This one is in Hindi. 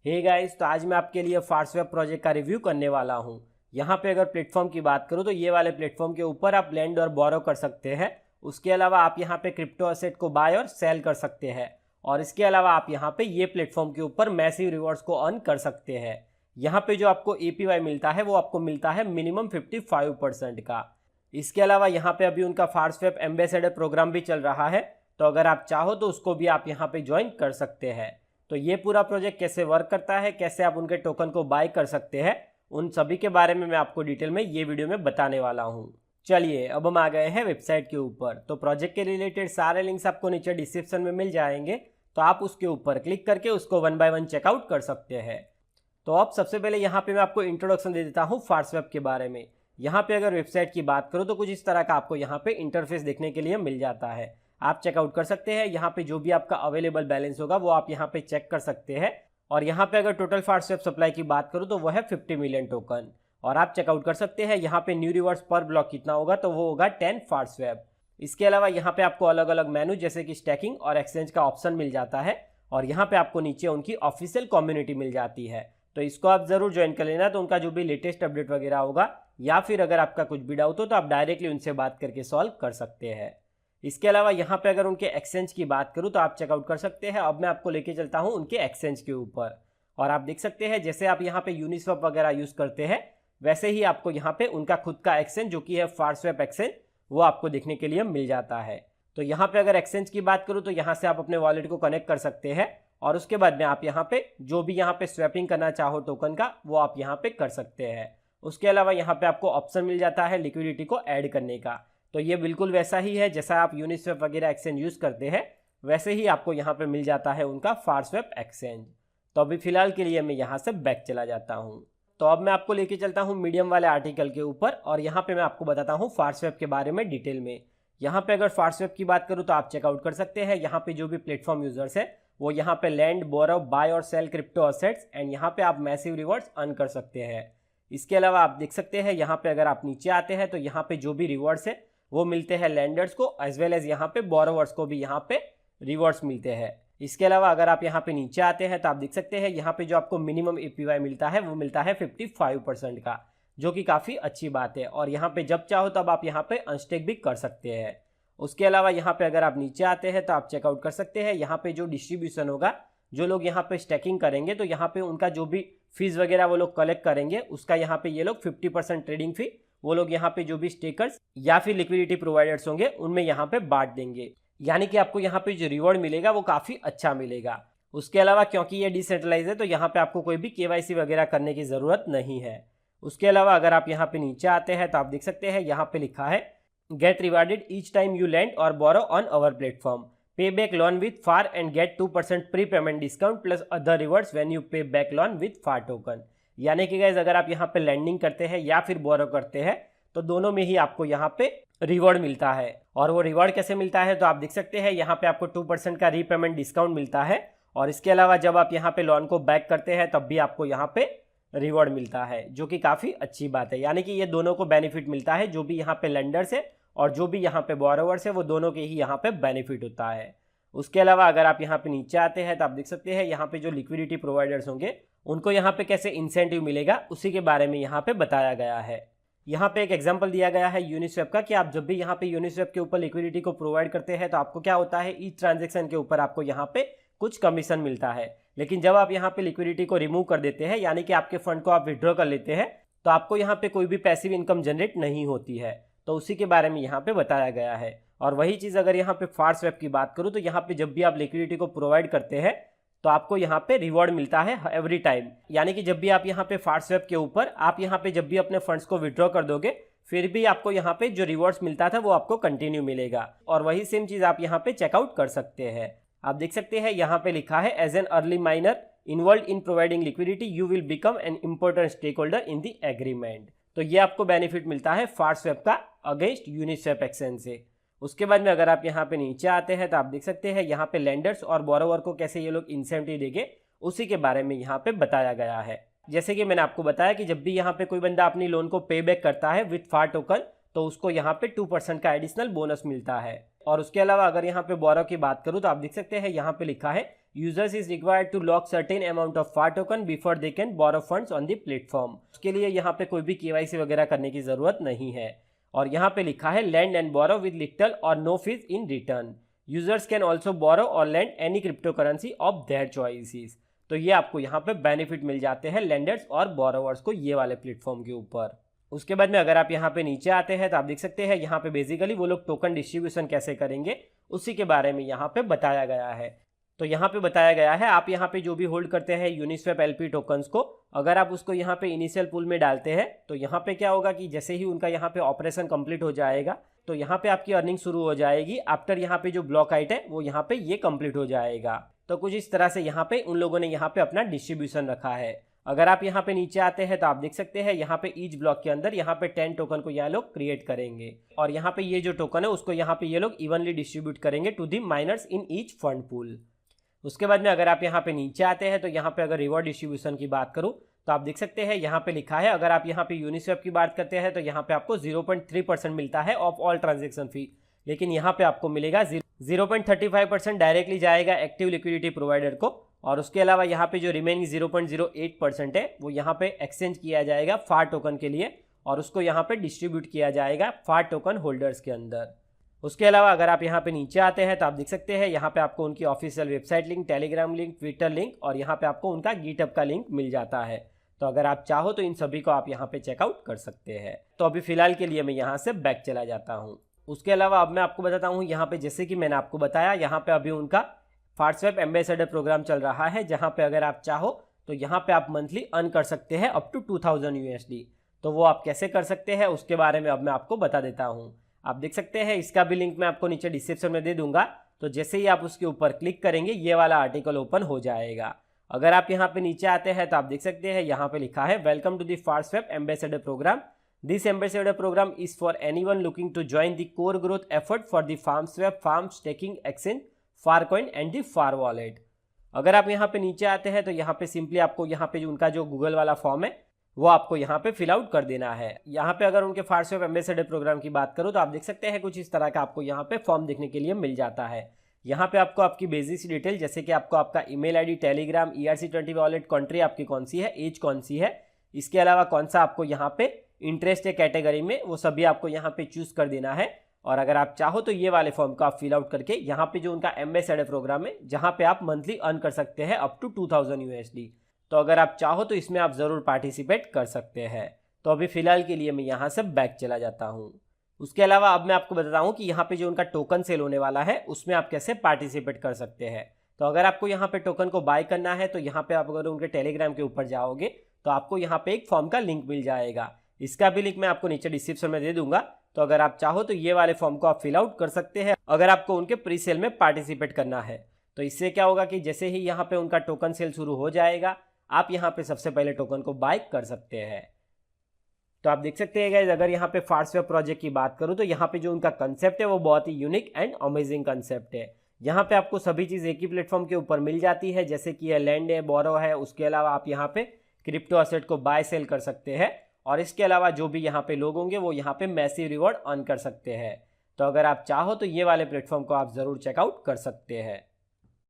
हे गाइस, तो आज मैं आपके लिए फार्सवेब प्रोजेक्ट का रिव्यू करने वाला हूं। यहाँ पे अगर प्लेटफॉर्म की बात करूँ तो ये वाले प्लेटफॉर्म के ऊपर आप लेंड और बोरो कर सकते हैं। उसके अलावा आप यहाँ पे क्रिप्टो असेट को बाय और सेल कर सकते हैं। और इसके अलावा आप यहाँ पे ये प्लेटफॉर्म के ऊपर मैसिव रिवॉर्ड्स को अर्न कर सकते हैं। यहाँ पे जो आपको APY मिलता है वो आपको मिलता है मिनिमम 55% का। इसके अलावा यहाँ पे अभी उनका फार्सवेब एम्बेसडर प्रोग्राम भी चल रहा है, तो अगर आप चाहो तो उसको भी आप यहाँ पे ज्वाइन कर सकते हैं। तो ये पूरा प्रोजेक्ट कैसे वर्क करता है, कैसे आप उनके टोकन को बाय कर सकते हैं, उन सभी के बारे में मैं आपको डिटेल में ये वीडियो में बताने वाला हूँ। चलिए अब हम आ गए हैं वेबसाइट के ऊपर। तो प्रोजेक्ट के रिलेटेड सारे लिंक्स आपको नीचे डिस्क्रिप्शन में मिल जाएंगे, तो आप उसके ऊपर क्लिक करके उसको 1 बाय 1 चेकआउट कर सकते हैं। तो अब सबसे पहले यहाँ पे मैं आपको इंट्रोडक्शन दे देता हूँ फार्सवेब के बारे में। यहाँ पे अगर वेबसाइट की बात करूँ तो कुछ इस तरह का आपको यहाँ पे इंटरफेस देखने के लिए मिल जाता है। आप चेकआउट कर सकते हैं। यहाँ पे जो भी आपका अवेलेबल बैलेंस होगा वो आप यहाँ पे चेक कर सकते हैं। और यहाँ पे अगर टोटल फार्सवेब सप्लाई की बात करूँ तो वो है 50 मिलियन टोकन। और आप चेकआउट कर सकते हैं यहाँ पे न्यू रिवॉर्ड्स पर ब्लॉक कितना होगा, तो वो होगा 10 फार्सवेब। इसके अलावा यहाँ पे आपको अलग अलग मेनू जैसे कि स्टैकिंग और एक्सचेंज का ऑप्शन मिल जाता है। और यहाँ पे आपको नीचे उनकी ऑफिशियल कम्युनिटी मिल जाती है, तो इसको आप जरूर ज्वाइन कर लेना। तो उनका जो भी लेटेस्ट अपडेट वगैरह होगा या फिर अगर आपका कुछ भी डाउट हो तो आप डायरेक्टली उनसे बात करके सॉल्व कर सकते हैं। इसके अलावा यहाँ पे अगर उनके एक्सचेंज की बात करूँ तो आप चेकआउट कर सकते हैं। अब मैं आपको लेके चलता हूँ उनके एक्सचेंज के ऊपर। और आप देख सकते हैं जैसे आप यहाँ पे यूनिस्वैप वगैरह यूज़ करते हैं वैसे ही आपको यहाँ पे उनका खुद का एक्सचेंज जो कि है फार्सवेब एक्सचेंज, वो आपको देखने के लिए मिल जाता है। तो यहाँ पे अगर एक्सचेंज की बात करूँ तो यहाँ से आप अपने वॉलेट को कनेक्ट कर सकते हैं और उसके बाद में आप यहाँ पे जो भी यहाँ पे स्वैपिंग करना चाहो टोकन का वो आप यहाँ पे कर सकते हैं। उसके अलावा यहाँ पे आपको ऑप्शन मिल जाता है लिक्विडिटी को ऐड करने का। तो ये बिल्कुल वैसा ही है जैसा आप यूनिस्वैप वगैरह एक्सचेंज यूज़ करते हैं, वैसे ही आपको यहाँ पे मिल जाता है उनका फार्सवेब एक्सचेंज। तो अभी फिलहाल के लिए मैं यहाँ से बैक चला जाता हूँ। तो अब मैं आपको लेके चलता हूँ मीडियम वाले आर्टिकल के ऊपर और यहाँ पे मैं आपको बताता हूँ फार्सवेब के बारे में डिटेल में। यहाँ पे अगर फार्सवेब की बात करूँ तो आप चेकआउट कर सकते हैं। यहाँ पे जो भी प्लेटफॉर्म यूजर्स है वो यहाँ पे लैंड, बोरो, बाय और सेल क्रिप्टो असेट्स एंड यहाँ पे आप मैसिव रिवॉर्ड्स अर्न कर सकते हैं। इसके अलावा आप देख सकते हैं यहाँ पे अगर आप नीचे आते हैं तो यहाँ पे जो भी रिवॉर्ड्स है वो मिलते हैं लैंडर्स को एज वेल एज यहाँ पे बोरोवर्स को भी यहाँ पे रिवॉर्ड्स मिलते हैं। इसके अलावा अगर आप यहाँ पे नीचे आते हैं तो आप देख सकते हैं यहाँ पे जो आपको मिनिमम APY मिलता है वो मिलता है 55% का, जो कि काफ़ी अच्छी बात है। और यहाँ पे जब चाहो तब आप यहाँ पे अनस्टेक भी कर सकते हैं। उसके अलावा यहाँ पे अगर आप नीचे आते हैं तो आप चेकआउट कर सकते हैं यहाँ पे जो डिस्ट्रीब्यूशन होगा, जो लोग यहाँ पे स्टैकिंग करेंगे तो यहाँ पे उनका जो भी फीस वगैरह वो लोग कलेक्ट करेंगे उसका यहाँ पे ये लोग 50% ट्रेडिंग फी वो लोग यहाँ पे जो भी स्टेकर्स या फिर लिक्विडिटी प्रोवाइडर्स होंगे उनमें यहाँ पे बांट देंगे। यानी कि आपको यहाँ पे जो रिवॉर्ड मिलेगा वो काफ़ी अच्छा मिलेगा। उसके अलावा क्योंकि ये डिसेंट्रलाइज है तो यहाँ पे आपको कोई भी KYC वगैरह करने की ज़रूरत नहीं है। उसके अलावा अगर आप यहाँ पे नीचे आते हैं तो आप देख सकते हैं यहाँ पे लिखा है get rewarded each time you lend or borrow on our platform, pay back loan with Far and get 2% pre payment discount plus other rewards when you pay back loan with Far token. यानी कि गाइस अगर आप यहाँ पे लैंडिंग करते हैं या फिर बोरो करते हैं तो दोनों में ही आपको यहाँ पे रिवॉर्ड मिलता है। और वो रिवॉर्ड कैसे मिलता है तो आप देख सकते हैं यहाँ पे आपको 2% का रीपेमेंट डिस्काउंट मिलता है। और इसके अलावा जब आप यहाँ पे लोन को बैक करते हैं तब भी आपको यहाँ पे रिवॉर्ड मिलता है, जो कि काफ़ी अच्छी बात है। यानी कि ये दोनों को बेनिफिट मिलता है, जो भी यहाँ पे लेंडर्स है और जो भी यहाँ पे बोरोवर्स है वो दोनों के ही यहाँ पे बेनिफिट होता है। उसके अलावा अगर आप यहाँ पे नीचे आते हैं तो आप देख सकते हैं यहाँ पे जो लिक्विडिटी प्रोवाइडर्स होंगे उनको यहाँ पे कैसे इंसेंटिव मिलेगा उसी के बारे में यहाँ पे बताया गया है। यहाँ पे एक एग्जांपल दिया गया है यूनिस्वैप का कि आप जब भी यहाँ पे यूनिस्वैप के ऊपर लिक्विडिटी को प्रोवाइड करते हैं तो आपको क्या होता है, ईच ट्रांजैक्शन के ऊपर आपको यहाँ पे कुछ कमीशन मिलता है। लेकिन जब आप यहाँ पे लिक्विडिटी को रिमूव कर देते हैं यानी कि आपके फंड को आप विड्रॉ कर लेते हैं तो आपको यहाँ पे कोई भी पैसिव इनकम जनरेट नहीं होती है। तो उसी के बारे में यहाँ पे बताया गया है। और वही चीज़ अगर यहाँ पे फार्सवेब की बात करूँ तो यहाँ पे जब भी आप लिक्विडिटी को प्रोवाइड करते हैं तो आपको यहाँ पे रिवॉर्ड मिलता है एवरी टाइम। यानी कि जब भी आप यहाँ पे फार्सवेब के ऊपर आप यहाँ पे जब भी अपने फंड्स को विड्रॉ कर दोगे फिर भी आपको यहाँ पे जो रिवॉर्ड्स मिलता था वो आपको कंटिन्यू मिलेगा। और वही सेम चीज़ आप यहाँ पे चेकआउट कर सकते हैं। आप देख सकते हैं यहाँ पे लिखा है as an early miner involve in providing liquidity you will become an important stakeholder in the agreement. तो ये आपको बेनिफिट मिलता है फार्सवेब का अगेंस्ट यूनिस्वैप एक्सचेंज से। उसके बाद में अगर आप यहाँ पे नीचे आते हैं तो आप देख सकते हैं यहाँ पे लेंडर्स और बोरोवर को कैसे ये लोग इंसेंटिव देंगे उसी के बारे में यहाँ पे बताया गया है। जैसे कि मैंने आपको बताया कि जब भी यहाँ पे कोई बंदा अपनी लोन को पे बैक करता है विथ फार टोकन तो उसको यहाँ पे 2% का एडिशनल बोनस मिलता है। और उसके अलावा अगर यहाँ पे बोरो की बात करूँ तो आप देख सकते हैं यहाँ पे लिखा है users is required to lock certain amount of far token before they can borrow funds on the platform. उसके लिए यहाँ पे कोई भी केवाईसी वगैरह करने की जरूरत नहीं है। और यहाँ पे लिखा है lend and borrow with little or no fees in return. Users can also borrow or lend any crypto currency of their choices. तो ये आपको यहाँ पे बेनिफिट मिल जाते हैं लेंडर्स और बोरोवर्स को ये वाले प्लेटफॉर्म के ऊपर। उसके बाद में अगर आप यहाँ पे नीचे आते हैं तो आप देख सकते हैं यहाँ पे बेसिकली वो लोग टोकन डिस्ट्रीब्यूशन कैसे करेंगे उसी के बारे में यहाँ पे बताया गया है। तो यहाँ पे बताया गया है आप यहाँ पे जो भी होल्ड करते हैं यूनिस्वैप एलपी टोकन्स को, अगर आप उसको यहाँ पे इनिशियल पूल में डालते हैं तो यहाँ पे क्या होगा कि जैसे ही उनका यहाँ पे ऑपरेशन कंप्लीट हो जाएगा तो यहाँ पे आपकी अर्निंग शुरू हो जाएगी। आफ्टर यहाँ पे जो ब्लॉक आइट है वो यहाँ पे ये कंप्लीट हो जाएगा। तो कुछ इस तरह से यहाँ पे उन लोगों ने यहाँ पे अपना डिस्ट्रीब्यूशन रखा है। अगर आप यहाँ पे नीचे आते हैं तो आप देख सकते हैं यहाँ पे ईच ब्लॉक के अंदर यहाँ पे 10 टोकन को यहाँ लोग क्रिएट करेंगे और यहाँ पे ये जो टोकन है उसको यहाँ पे ये लोग इवनली डिस्ट्रीब्यूट करेंगे to the miners in each fund pool. उसके बाद में अगर आप यहाँ पे नीचे आते हैं तो यहाँ पे अगर रिवॉर्ड डिस्ट्रीब्यूशन की बात करूँ तो आप देख सकते हैं यहाँ पे लिखा है अगर आप यहाँ पे यूनिस्वैप की बात करते हैं तो यहाँ पे आपको 0.3% मिलता है ऑफ ऑल ट्रांजेक्शन फी, लेकिन यहाँ पे आपको मिलेगा 0.35% डायरेक्टली जाएगा एक्टिव लिक्विडिटी प्रोवाइडर को और उसके अलावा यहाँ पे जो रिमेनिंग 0.08% है वो यहाँ पे एक्सचेंज किया जाएगा फार टोकन के लिए और उसको यहाँ पे डिस्ट्रीब्यूट किया जाएगा फार टोकन होल्डर्स के अंदर। उसके अलावा अगर आप यहाँ पे नीचे आते हैं तो आप देख सकते हैं यहाँ पे आपको उनकी official website link, Telegram link, Twitter link और यहाँ पे आपको उनका गिटहब का लिंक मिल जाता है। तो अगर आप चाहो तो इन सभी को आप यहाँ पे चेकआउट कर सकते हैं। तो अभी फिलहाल के लिए मैं यहाँ से बैक चला जाता हूँ। उसके अलावा अब मैं आपको बताता हूँ यहाँ पे जैसे कि मैंने आपको बताया यहाँ पे अभी उनका फार्सवैप एम्बेसडर प्रोग्राम चल रहा है जहाँ पे अगर आप चाहो तो यहाँ पे आप मंथली अर्न कर सकते हैं अप टू 2000 USD। तो वो आप कैसे कर सकते हैं उसके बारे में अब मैं आपको बता देता हूँ। आप देख सकते हैं इसका भी लिंक मैं आपको नीचे डिस्क्रिप्शन में दे दूंगा। तो जैसे ही आप उसके ऊपर क्लिक करेंगे ये वाला आर्टिकल ओपन हो जाएगा। अगर आप यहाँ पे नीचे आते हैं तो आप देख सकते हैं यहाँ पे लिखा है welcome to the Farswap ambassador program. This ambassador program is for anyone looking to join the core growth effort for the Farswap farm staking exchange Farcoin and the Far wallet. अगर आप यहाँ पे नीचे आते हैं तो यहाँ पे सिंपली आपको यहाँ पे जो उनका जो गूगल वाला फॉर्म है वो आपको यहाँ पे फिल आउट कर देना है। यहाँ पे अगर उनके फार्सवैप एम्बेसडर प्रोग्राम की बात करूँ तो आप देख सकते हैं कुछ इस तरह का आपको यहाँ पे फॉर्म देखने के लिए मिल जाता है। यहाँ पे आपको आपकी बेसिक डिटेल जैसे कि आपको आपका email ID, Telegram, ERC20 wallet, country आपकी कौन सी है, एज कौन सी है, इसके अलावा कौन सा आपको यहाँ पे इंटरेस्ट है कैटेगरी में, वो सभी आपको यहाँ पे चूज कर देना है। और अगर आप चाहो तो ये वाले फॉर्म को आप फिल आउट करके यहाँ पे जो उनका एम्बेसडर प्रोग्राम है जहाँ पे आप मंथली अर्न कर सकते हैं अप टू 2000 USD। तो अगर आप चाहो तो इसमें आप ज़रूर पार्टिसिपेट कर सकते हैं। तो अभी फिलहाल के लिए मैं यहाँ से बैक चला जाता हूँ। उसके अलावा अब मैं आपको बताता हूँ कि यहाँ पे जो उनका टोकन सेल होने वाला है उसमें आप कैसे पार्टिसिपेट कर सकते हैं। तो अगर आपको यहाँ पे टोकन को बाय करना है तो यहाँ पे आप अगर उनके टेलीग्राम के ऊपर जाओगे तो आपको यहाँ पे एक फॉर्म का लिंक मिल जाएगा। इसका भी लिंक मैं आपको नीचे डिस्क्रिप्शन में दे दूंगा। तो अगर आप चाहो तो ये वाले फॉर्म को आप फिल आउट कर सकते हैं अगर आपको उनके प्री सेल में पार्टिसिपेट करना है। तो इससे क्या होगा कि जैसे ही यहाँ पे उनका टोकन सेल शुरू हो जाएगा आप यहाँ पे सबसे पहले टोकन को बाय कर सकते हैं। तो आप देख सकते हैं गाइस अगर यहाँ पे फार्सवैप प्रोजेक्ट की बात करूँ तो यहाँ पे जो उनका कंसेप्ट है वो बहुत ही यूनिक एंड अमेजिंग कंसेप्ट है। यहाँ पे आपको सभी चीज़ एक ही प्लेटफॉर्म के ऊपर मिल जाती है जैसे कि ये लैंड है, बोरो है, उसके अलावा आप यहाँ पे क्रिप्टो एसेट को बाय सेल कर सकते हैं और इसके अलावा जो भी यहाँ पे लोग होंगे वो यहाँ पे मैसिव रिवॉर्ड अर्न कर सकते हैं। तो अगर आप चाहो तो ये वाले प्लेटफॉर्म को आप ज़रूर चेकआउट कर सकते हैं।